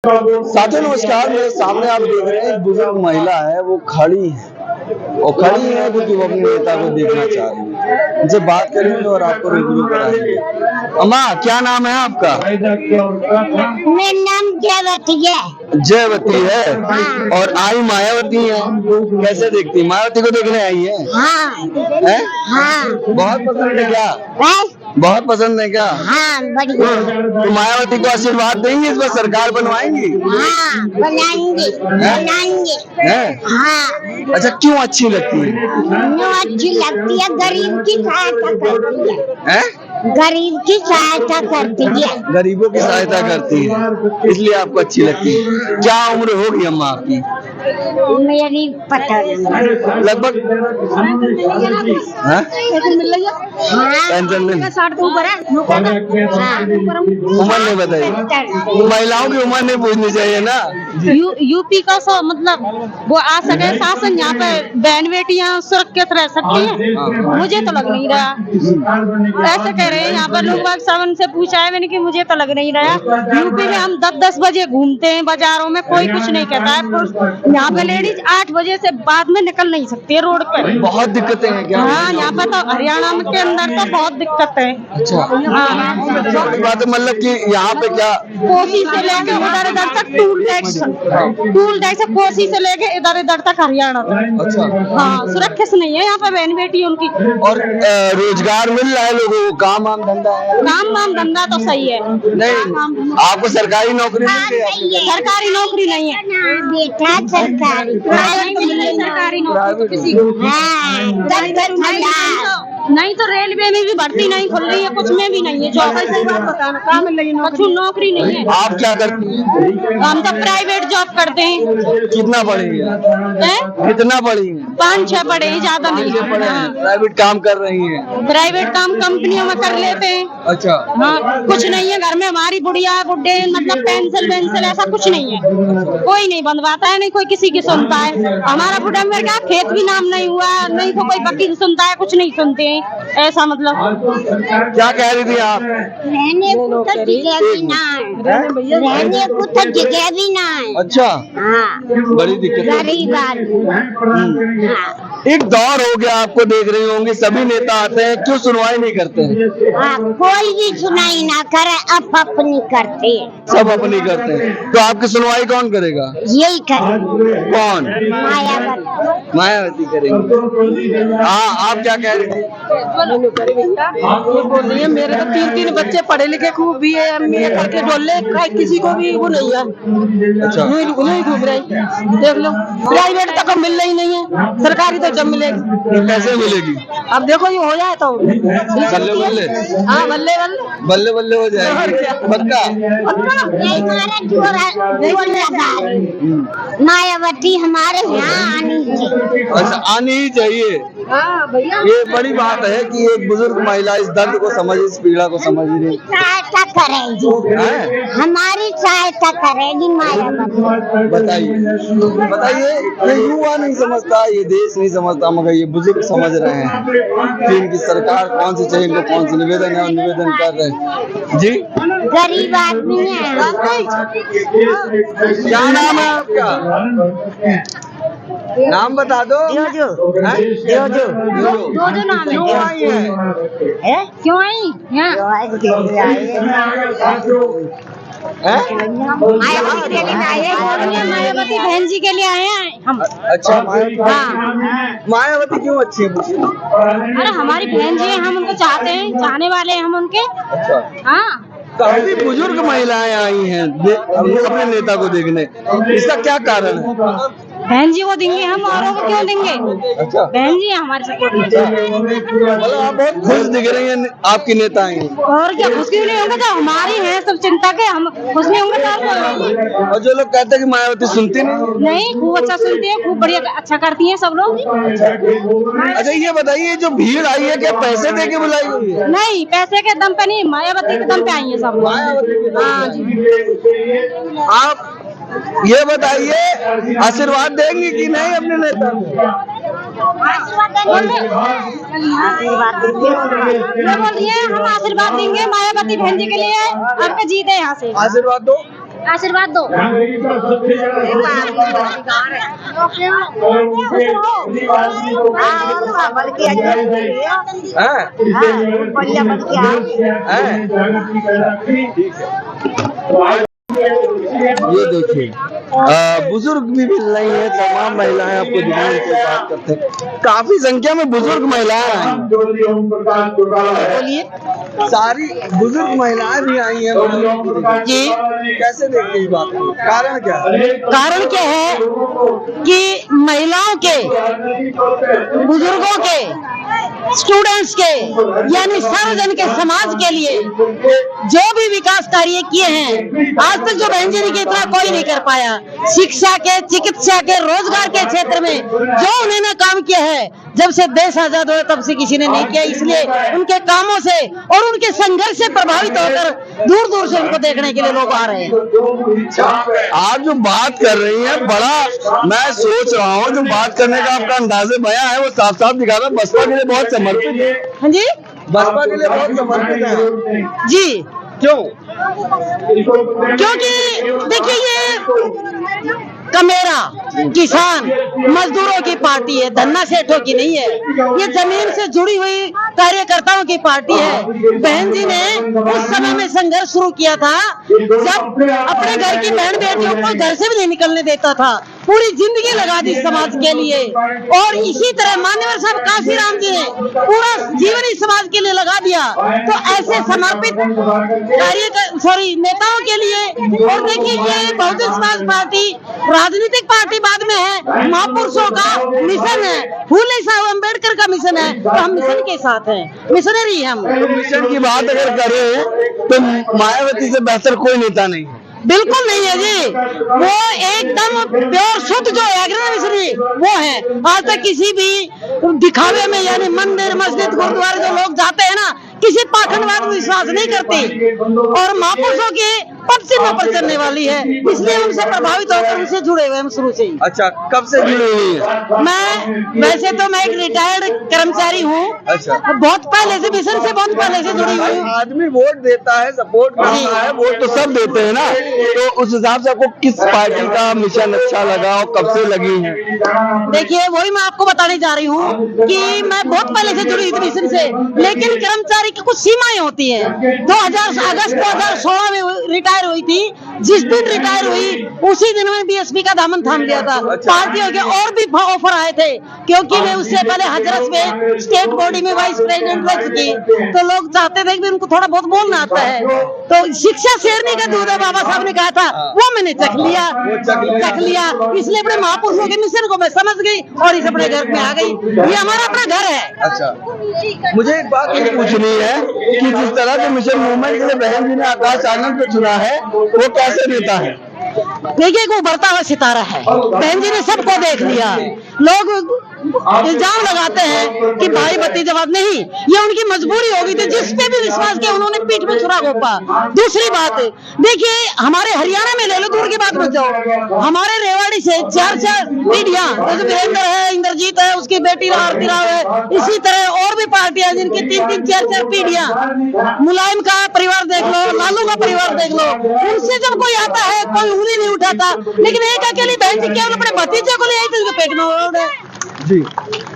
साथियों नमस्कार, मेरे सामने आप देख रहे हैं एक बुजुर्ग महिला है, वो खड़ी है क्योंकि वो अपने नेता को देखना चाह रही है। इनसे बात करेंगे और आपको रूबरू कराएंगे। अम्मा, क्या नाम है आपका? मेरा नाम जयवती है। जयवती है। हाँ। और आई मायावती है, कैसे देखती है? मायावती को देखने आई है? हाँ। है? हाँ। बहुत पसंद है क्या? बस। बहुत पसंद है क्या? हाँ, बढ़िया। तो मायावती को आशीर्वाद देंगे, इस बार सरकार बनवाएंगी? हाँ, बनाएंगे। है? हाँ। अच्छा, क्यों अच्छी लगती है? क्यों अच्छी लगती है? गरीब की सहायता करती है। गरीब की सहायता करती है। गरीबों की सहायता करती है, इसलिए आपको अच्छी लगती है। क्या उम्र होगी अम्मा आपकी? मेरी पता नहीं। लगभग पेंशन में 60 के ऊपर है। उम्र नहीं बताइए, महिलाओं की उम्र नहीं पूछनी चाहिए ना। यूपी का मतलब वो आ सके शासन, यहाँ पे बहन बेटियां सुरक्षित रह सकती हैं। मुझे तो लग नहीं रहा। ऐसे कह रहे हैं यहाँ पर लोग, सावन से पूछा है मैंने कि मुझे तो लग नहीं रहा। यूपी में हम 10-10 बजे घूमते हैं बाजारों में, कोई कुछ नहीं कहता है। यहाँ पे लेडीज 8 बजे से बाद में निकल नहीं सकती है रोड पे। बहुत दिक्कतें हैं क्या? हाँ, यहाँ पे तो हरियाणा के अंदर तो बहुत दिक्कत है। अच्छा। हाँ, बात है, मतलब कि यहाँ पे क्या कोसी से लेके उधर इधर तक टूल टैक्स कोसी से लेके इधर इधर तक हरियाणा तक। अच्छा। हाँ, सुरक्षित नहीं है यहाँ पे बहन बेटी उनकी। और रोजगार मिल रहा है लोगों को? काम वाम धंधा है? काम वाम धंधा तो सही है। नहीं, आपको सरकारी नौकरी मिल रही है? सरकारी नौकरी नहीं है बेटा, सरकारी सरकारी नौकरी किसी को नहीं, तो रेलवे में भी भर्ती नहीं खुल रही है, कुछ में भी नहीं है जॉब। सही बात बताना, काम मिल रही है, कुछ नौकरी नहीं है। आप क्या करती हैं? हम तो प्राइवेट जॉब करते हैं। कितना पढ़ी है? कितना पढ़ी है? 5-6 पढ़े हैं, ज्यादा नहीं। प्राइवेट काम कर रही हैं? प्राइवेट काम कंपनियों में कर लेते हैं। अच्छा। हाँ, कुछ नहीं है घर में। हमारी बुढ़िया बुढ़े मतलब पेंसिल ऐसा कुछ नहीं है, कोई नहीं बनवाता है, नहीं कोई किसी की सुनता है। हमारा बुढ़ा में क्या खेत भी नाम नहीं हुआ, नहीं तो कोई वकील सुनता है, कुछ नहीं सुनते हैं। ऐसा मतलब क्या कह रही थी आप? रहने को तो जगह भी ना है। रहने को तो जगह भी ना है। अच्छा। हाँ, बड़ी दिक्कत है। गरीब आदमी। हाँ। एक दौर हो गया, आपको देख रही होंगी, सभी नेता आते हैं, क्यों सुनवाई नहीं करते हैं? कोई भी सुनाई ना करे, अपनी करते हैं। सब अपनी करते हैं, तो आपकी सुनवाई कौन करेगा? यही करे। कौन? मायावती। मायावती करेंगे। हाँ, आप क्या कह रही थी? बोल रही है मेरे तो 3-3 बच्चे पढ़े लिखे खूब भी है, MA करके डोले, किसी को भी वो नहीं है। अच्छा। नहीं घूम रही, देख लो। प्राइवेट तक मिल रही नहीं है, सरकारी तो जब मिलेगी। कैसे मिलेगी? अब देखो ये हो जाए तो बल्ले बल्ले। हाँ, बल्ले बल्ले बल्ले हो जाएगी। पक्का? मायावती हमारे यहाँ आनी चाहिए। अच्छा, आनी ही चाहिए। हाँ भैया, ये बड़ी बात है कि एक बुजुर्ग महिला इस दर्द को समझ, इस पीड़ा को समझ रही सहायता करेगी, हमारी सहायता करेगी मायावती। बताइए, ये युवा नहीं समझता, ये देश नहीं समझता, मगर ये बुजुर्ग समझ रहे हैं कि इनकी सरकार कौन सी चाहिए, इनको कौन सी निवेदन है और निवेदन कर रहे हैं। जी, गरीब आदमी है। क्या नाम है आपका? नाम बता दो। जोजो। जोजो नाम है। क्यों आई है? क्यों आई यहाँ? मायावती बहन जी के लिए आए हैं हम। अच्छा, मायावती क्यों अच्छी है? अरे हमारी बहन जी है, हम उनको चाहते हैं, चाहने वाले हैं हम उनके। अच्छा। हाँ, काफी बुजुर्ग महिलाएं आई हैं अपने नेता को देखने, इसका क्या कारण है? बहन जी को देंगे हम, औरों को क्यों देंगे? अच्छा। बहन जी हमारे सपोर्ट में। मतलब आप बहुत खुश दिख रही हैं, आपकी नेता आई हैं। और क्या खुश क्यों नहीं होंगे, तो हमारी हैं सब चिंता के, हम खुश नहीं होंगे तो। और जो लोग कहते हैं कि मायावती सुनती नहीं, खूब अच्छा सुनती है, खूब बढ़िया अच्छा करती हैं सब लोग। अच्छा, ये बताइए, जो भीड़ आई है, क्या पैसे दे के बुलाई हुई है? नहीं, पैसे के दम पे नहीं, मायावती के दम पे आई है सब लोग। हाँ जी। आप ये बताइए, आशीर्वाद देंगे कि नहीं अपने नेता को? आशीर्वाद हम आशीर्वाद देंगे मायावती बहन जी के लिए, आपके जीते यहाँ से। आशीर्वाद दो। आशीर्वाद दो। ये देखिए बुजुर्ग भी मिल रही है, तमाम महिलाएं आपको दिखाने की बात करते हैं। काफी संख्या में बुजुर्ग महिलाएं आई हैं। बोलिए, सारी बुजुर्ग महिलाएं भी आई हैं जी। कैसे देखते हैं इस बात को? कारण क्या है? कारण क्या है कि महिलाओं के, बुजुर्गों के, स्टूडेंट्स के, यानी सार्वजनिक के समाज के लिए जो भी विकास कार्य किए हैं, आज तक जो बहन जी ने इतना कोई नहीं कर पाया। शिक्षा के, चिकित्सा के, रोजगार के क्षेत्र में जो उन्होंने काम किया है, जब से देश आजाद हुआ तब से किसी ने नहीं किया। इसलिए उनके कामों से और उनके संघर्ष से प्रभावित होकर दूर दूर से उनको देखने के लिए लोग आ रहे हैं। आप जो बात कर रही हैं, बड़ा मैं सोच रहा हूँ, जो बात करने का आपका अंदाजे बयां है वो साफ साफ दिखा रहा है बसपा के लिए बहुत समर्पित है। हाँ जी, बसपा के लिए बहुत समर्पित है जी। क्यों? क्योंकि देखिए, ये कमेरा किसान मजदूरों की पार्टी है, धन्ना सेठों की नहीं है। ये जमीन से जुड़ी हुई कार्यकर्ताओं की पार्टी है। बहन जी ने उस समय में संघर्ष शुरू किया था जब अपने घर की बहन बेटियों को घर से भी नहीं निकलने देता था। पूरी जिंदगी लगा दी समाज के लिए। और इसी तरह मान्यवर साहब काशीराम जी ने पूरा जीवन ही समाज के लिए लगा दिया। तो ऐसे समर्पित नेताओं के लिए। और देखिए, ये बहुजन समाज पार्टी राजनीतिक पार्टी बाद में है, महापुरुषों का मिशन है, फूले साहब अम्बेडकर का मिशन है, तो हम मिशन के साथ हैं, मिशनरी हैं हम। तो मिशन की बात अगर करें तो मायावती से बेहतर कोई नेता नहीं है। बिल्कुल नहीं है जी, वो एकदम प्योर शुद्ध जो है मिशनरी वो है। आज तक किसी भी दिखावे में, यानी मंदिर मस्जिद गुरुद्वारे जो लोग जाते हैं ना, किसी पाखंडवाद में विश्वास नहीं करती और महापुरुषों के पद चिन्ह पर चलने वाली है। इसलिए उनसे प्रभावित होकर उनसे जुड़े हुए हम शुरू से ही। अच्छा, कब से जुड़ी हुई है? वैसे तो मैं एक रिटायर्ड कर्मचारी हूँ। अच्छा, बहुत पहले से, मिशन से बहुत पहले से जुड़ी हुई हूँ। आदमी वोट देता है, सपोर्ट करता है, वोट तो सब देते हैं ना, तो उस हिसाब से आपको किस पार्टी का मिशन अच्छा लगा और कब से लगी है? देखिए, वही मैं आपको बताने जा रही हूँ कि मैं बहुत पहले से जुड़ी हुई थी मिशन से, लेकिन कर्मचारी की कुछ सीमाएं होती है। 2000 अगस्त 2016 में रिटायर हुई थी। जिस दिन रिटायर हुई उसी दिन में बीएसपी का दामन थाम लिया था। पार्टियों के और भी ऑफर आए थे, क्योंकि मैं उससे पहले हजरत में स्टेट बॉडी में वाइस प्रेसिडेंट रह चुकी, तो लोग चाहते थे कि उनको थोड़ा बहुत बोलना आता है। तो शिक्षा शेरनी का दूध है, बाबा साहब ने कहा था, वो मैंने चख लिया। इसलिए अपने महापुरुषों के मिशन को मैं समझ गई और इस अपने घर में आ गई। ये हमारा अपना घर है। अच्छा, मुझे एक बात ये पूछनी है कि जिस तरह के मिशन मूवमेंट के लिए बहन जी ने आकाश आनंद को चुना है, वो कैसे नेता है? देखिए, वो बढ़ता हुआ सितारा है। बहन जी ने सबको देख लिया। लोग इल्जाम लगाते हैं कि भाई भतीजावाद नहीं, ये उनकी मजबूरी होगी थी। जिस पे भी विश्वास किया उन्होंने पीठ में छुरा घोंपा। दूसरी बात, देखिए, हमारे हरियाणा में ले लो, दूर की बात मत जाओ, हमारे रेवाड़ी से 4 पीढ़ियां, जैसे वीरेंद्र है, इंद्रजीत है, उसकी बेटी आरती राव है, इसी तरह और भी पार्टियां जिनकी 3-3, 4-4 पीढ़ियां। मुलायम का परिवार देख लो, लालू का परिवार देख लो, उनसे जब कोई आता है कोई उंगली नहीं उठाता। लेकिन एक अकेली बहन जी केवल अपने भतीजे को ले आई तो पेट में उड़ है जी।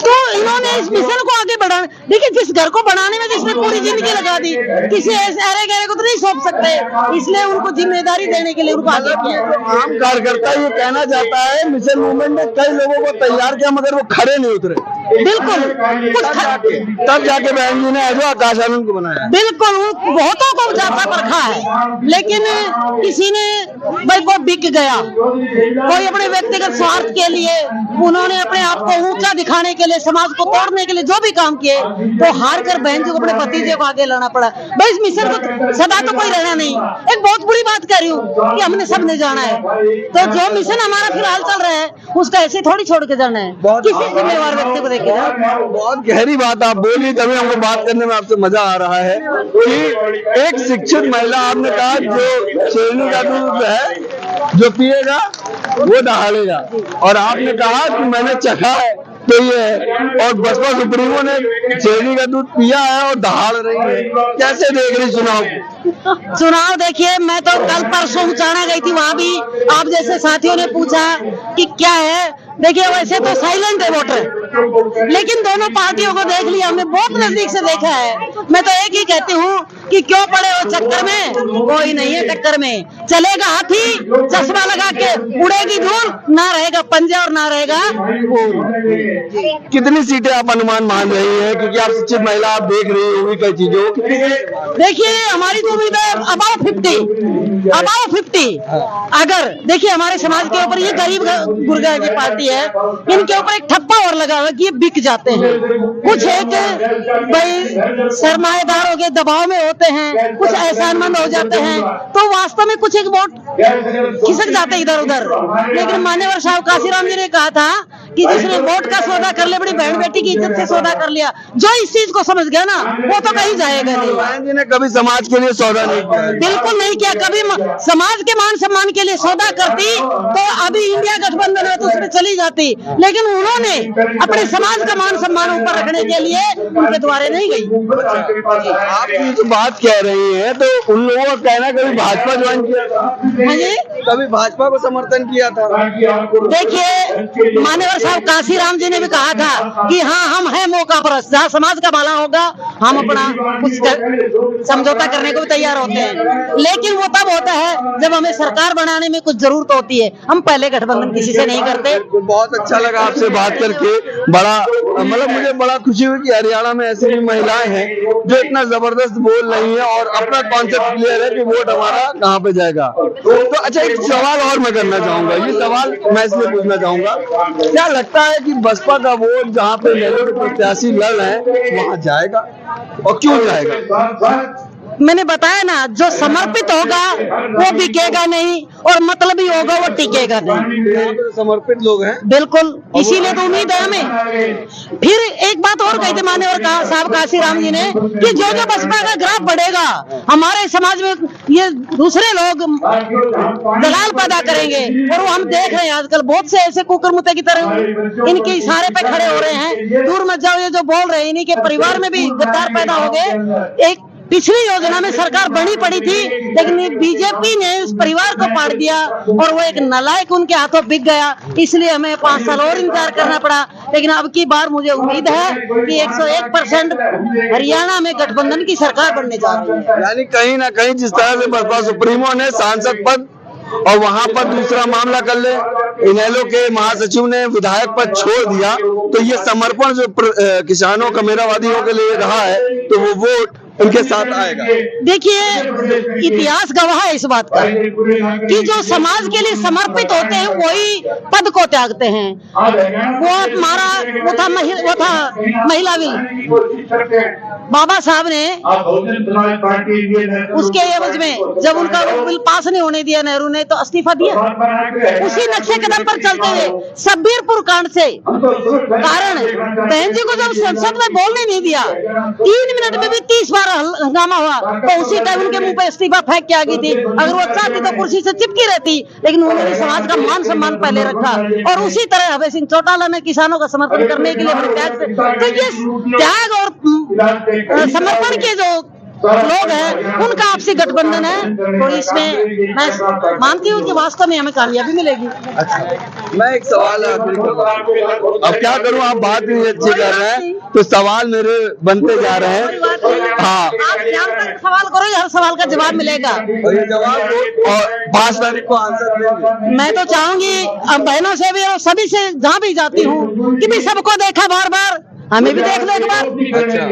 तो इन्होंने इस मिशन को आगे बढ़ाना, देखिए, जिस घर को बनाने में जिसने पूरी जिंदगी लगा दी, किसी ऐसे गहरे को तो नहीं सौंप सकते। इसलिए उनको जिम्मेदारी देने के लिए उनको आगे किया। आम कार्यकर्ता ये कहना चाहता है मिशन मूवमेंट ने कई लोगों को तैयार किया मगर वो खड़े नहीं उतरे। बिल्कुल, तब जाके बहन जी ने ऐसा आकाश आनंद को बनाया। बिल्कुल, बहुतों को जाता परखा है, लेकिन किसी ने भाई वो बिक गया। कोई अपने व्यक्तिगत स्वार्थ के लिए, उन्होंने अपने आप को ऊंचा दिखाने के लिए, समाज को तोड़ने के लिए जो भी काम किए, तो हार कर बहन जी को, अपने भतीजे को आगे लाना पड़ा। भाई इस मिशन को सदा तो कोई रहना नहीं। एक बहुत बुरी बात कह रही हूँ कि हमने सबने जाना है, तो जो मिशन हमारा फिलहाल चल रहा है उसका ऐसे थोड़ी छोड़ के जाना है, किसी जिम्मेवार व्यक्ति को देख के। बहुत गहरी बात आप बोली, तभी हमको बात करने में आपसे मजा आ रहा है कि एक शिक्षित महिला, आपने कहा जो शेरनी का दूध है जो पिएगा वो दहाड़ेगा, और आपने कहा कि मैंने चखा है तो ये है। और बसपा सुप्रीमो ने चेनी का दूध पिया है और दहाड़ रही है, कैसे देख रही चुनाव? चुनाव देखिए, मैं तो कल परसों उचाना गई थी, वहाँ भी आप जैसे साथियों ने पूछा कि क्या है, देखिए वैसे तो साइलेंट है वोटर, लेकिन दोनों पार्टियों को देख लिया हमने, बहुत नजदीक से देखा है। मैं तो एक ही कहती हूँ कि क्यों पड़े हो चक्कर में, कोई नहीं है टक्कर में। चलेगा हाथी चश्मा लगा के, उड़ेगी धूल, ना रहेगा पंजा और ना रहेगा फूल। कितनी सीटें आप अनुमान मान रही हैं, क्योंकि आप शिक्षित महिला, आप देख रही होंगी कई चीजों? देखिए हमारी तो उम्मीद है अबाव 50। अगर देखिए हमारे समाज के ऊपर ये गरीब गुर्गा की पार्टी है, इनके ऊपर एक ठप्पा और लगा हुआ कि ये बिक जाते हैं। कुछ एक भाई सरमाएदारों के दबाव में होते हैं, कुछ एहसानमंद हो जाते हैं, तो वास्तव में कुछ एक वोट खिसक जाते इधर उधर। लेकिन मान्यवर साहब काशीराम जी ने कहा था कि जिसने वोट का सौदा कर लिया, बड़ी बहन बेटी की इज्जत से सौदा कर लिया, जो इस चीज को समझ गया ना, वो तो कहीं जाएगा नहीं। बहन जी ने कभी समाज के लिए सौदा नहीं किया? बिल्कुल नहीं किया। कभी समाज के मान सम्मान के लिए सौदा करती तो अभी इंडिया गठबंधन है तो उसमें चली जाती, लेकिन उन्होंने अपने समाज का मान सम्मान ऊपर रखने के लिए उनके द्वारे नहीं गई। आप ये जो बात कह रही हैं, तो उन लोगों का कहना कभी भाजपा ज्वाइन किया था? हाँ जी, कभी भाजपा को समर्थन किया था? देखिए मान्यवर साहब काशीराम जी ने भी कहा था कि हाँ हम हैं मौका परस्त, जहाँ समाज का भला होगा हम अपना कुछ समझौता करने को भी तैयार होते हैं, लेकिन वो तब होता है जब हमें सरकार बनाने में कुछ जरूरत होती है। हम पहले गठबंधन किसी से नहीं करते। बहुत अच्छा लगा आपसे बात करके, बड़ा मतलब मुझे बड़ा खुशी हुई कि हरियाणा में ऐसी भी महिलाएं हैं जो इतना जबरदस्त बोल रही हैं और अपना कॉन्सेप्ट क्लियर है कि वोट हमारा कहाँ पे जाएगा। तो अच्छा, एक सवाल और मैं करना चाहूंगा, ये सवाल मैं इसलिए पूछना चाहूंगा, क्या लगता है कि बसपा का वोट जहाँ पे नेहरू प्रत्याशी लड़ रहे हैं वहाँ जाएगा, और क्यों जाएगा? मैंने बताया ना, जो समर्पित होगा वो बिकेगा नहीं और मतलबी होगा वो टिकेगा नहीं। यहाँ पे समर्पित लोग हैं, बिल्कुल, इसीलिए तो उम्मीद है हमें। फिर एक बात और कहते मान्यवर साहब काशीराम जी ने कि जो जो बसपा का ग्राफ बढ़ेगा, हमारे समाज में ये दूसरे लोग दलाल पैदा करेंगे, और वो हम देख रहे हैं आजकल बहुत से ऐसे कुकर मुते की तरह इनके इशारे पे खड़े हो रहे हैं। दूर मत जाओ, ये जो बोल रहे हैं इन्हीं के परिवार में भी गद्दार पैदा हो गए। एक पिछली योजना में सरकार बनी पड़ी थी, लेकिन बीजेपी ने उस परिवार को पाड़ दिया और वो एक नालायक उनके हाथों बिक गया, इसलिए हमें 5 साल और इंतजार करना पड़ा। लेकिन अब की बार मुझे उम्मीद है कि 101% हरियाणा में गठबंधन की सरकार बनने जा रही है। यानी कहीं ना कहीं जिस तरह से बसपा सुप्रीमो ने सांसद पद और वहां पर दूसरा मामला कर ले, इनेलो के महासचिव ने विधायक पद छोड़ दिया, तो ये समर्पण जो किसानों कमेरावादियों के लिए रहा है, तो वो वोट उनके साथ आएगा। देखिए इतिहास गवाह है इस बात का कि जो समाज के लिए समर्पित होते हैं वही पद को त्यागते हैं। वो था महिला बिल, बाबा साहब ने उसके एवज में जब उनका बिल पास नहीं होने दिया नेहरू ने, तो इस्तीफा दिया। उसी नक्शे कदम पर चलते हुए शब्बीरपुर कांड से कारण बहन जी को जब संसद में बोलने नहीं दिया, 3 मिनट में भी 30 बार हंगामा हुआ, तो उसी टाइम उनके मुंह पे इस्तीफा फेंक के आ गई थी। अगर वो चाहती तो कुर्सी से चिपकी रहती, लेकिन उन्होंने समाज का मान सम्मान पहले रखा। और उसी तरह अभय सिंह चौटाला ने किसानों का समर्थन करने के लिए बड़े त्याग से, तो ये त्याग और समर्पण के जो लोग हैं उनका आपसी गठबंधन है, तो इसमें मैं मानती हूँ कि वास्तव में हमें कामयाबी मिलेगी। अच्छा, मैं एक सवाल अब क्या करूँ, आप बात नहीं अच्छी कर रहे हैं तो सवाल मेरे बनते जा रहे हैं। हाँ, आप ध्यान से सवाल करो, हर सवाल का जवाब मिलेगा और ये जवाब और 5 तारीख को आंसर देंगे। मैं तो चाहूंगी बहनों से भी और सभी से जहाँ भी जाती हूँ कि भी सबको देखा बार बार, हमें भी देख लो एक बार। अच्छा।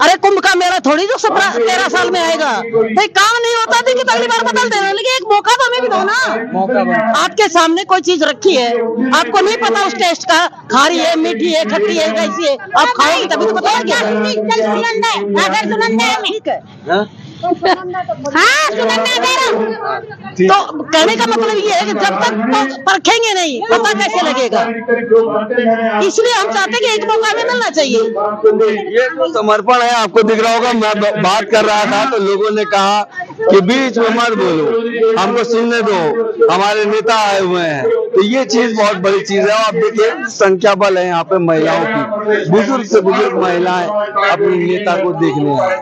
अरे कुंभ का मेला थोड़ी जो 13 साल में आएगा, भाई काम नहीं होता थी कि अगली बार बदल देना, लेकिन एक मौका तो हमें भी दो ना। मौका आपके सामने कोई चीज रखी है, आपको नहीं पता उस टेस्ट का, खारी है, मीठी है, खट्टी है, कैसी है, आप खाओगे तभी तो पता है। ठीक है, हाँ सुनंदा तो कहने का मतलब ये है कि जब तक तो परखेंगे नहीं, पता कैसे लगेगा। इसलिए हम चाहते हैं कि एक मौका हमें मिलना चाहिए। ये तो समर्पण है, आपको दिख रहा होगा। मैं बात कर रहा था तो लोगों ने कहा कि बीच में मत बोलो, हमको सुनने दो, हमारे नेता आए हुए हैं। तो ये चीज बहुत बड़ी चीज है। आप देखिए संख्या बल है यहाँ पे महिलाओं की, बुजुर्ग से बुजुर्ग महिलाएं अपने नेता को देखने आए।